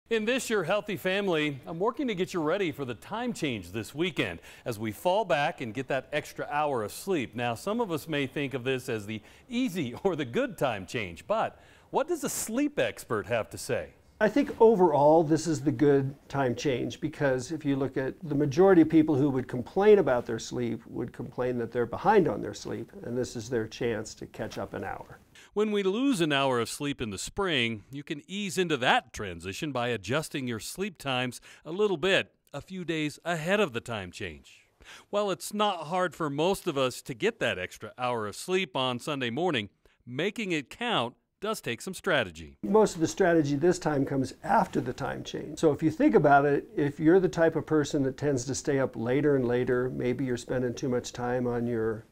In this Your Healthy Family, I'm working to get you ready for the time change this weekend as we fall back and get that extra hour of sleep. Now, some of us may think of this as the easy or the good time change, but what does a sleep expert have to say? I think overall this is the good time change, because if you look at the majority of people who would complain about their sleep would complain that they're behind on their sleep, and this is their chance to catch up an hour. When we lose an hour of sleep in the spring, you can ease into that transition by adjusting your sleep times a little bit, a few days ahead of the time change. While it's not hard for most of us to get that extra hour of sleep on Sunday morning, making it count does take some strategy. Most of the strategy this time comes after the time change. So if you think about it, if you're the type of person that tends to stay up later and later, maybe you're spending too much time on your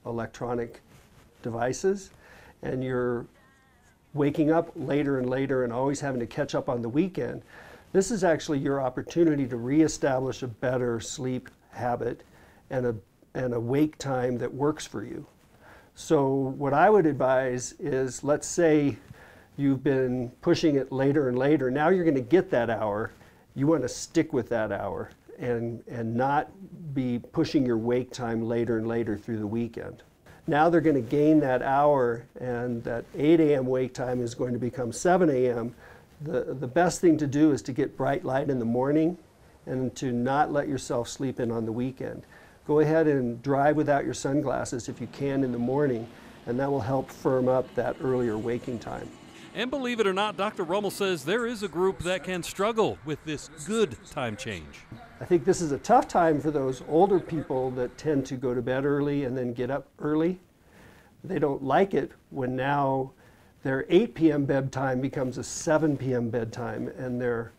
electronic devices, and you're waking up later and later and always having to catch up on the weekend, this is actually your opportunity to reestablish a better sleep habit and a wake time that works for you. So what I would advise is, let's say you've been pushing it later and later. Now you're going to get that hour. You want to stick with that hour and not be pushing your wake time later and later through the weekend. Now they're going to gain that hour, and that 8 a.m. wake time is going to become 7 a.m. The best thing to do is to get bright light in the morning and to not let yourself sleep in on the weekend. Go ahead and drive without your sunglasses if you can in the morning, and that will help firm up that earlier waking time. And believe it or not, Dr. Rummel says there is a group that can struggle with this good time change. I think this is a tough time for those older people that tend to go to bed early and then get up early. They don't like it when now their 8 p.m. bedtime becomes a 7 p.m. bedtime and their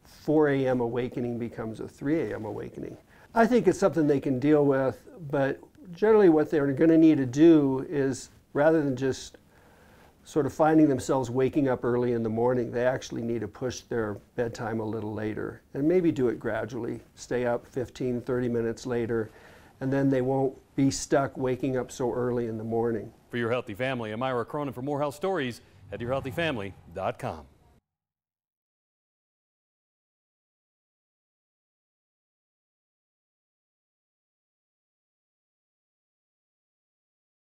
4 a.m. awakening becomes a 3 a.m. awakening. I think it's something they can deal with, but generally what they're going to need to do is, rather than just sort of finding themselves waking up early in the morning, they actually need to push their bedtime a little later and maybe do it gradually. Stay up 15, 30 minutes later, and then they won't be stuck waking up so early in the morning. For Your Healthy Family, I'm Ira Cronin. For more health stories, head to yourhealthyfamily.com.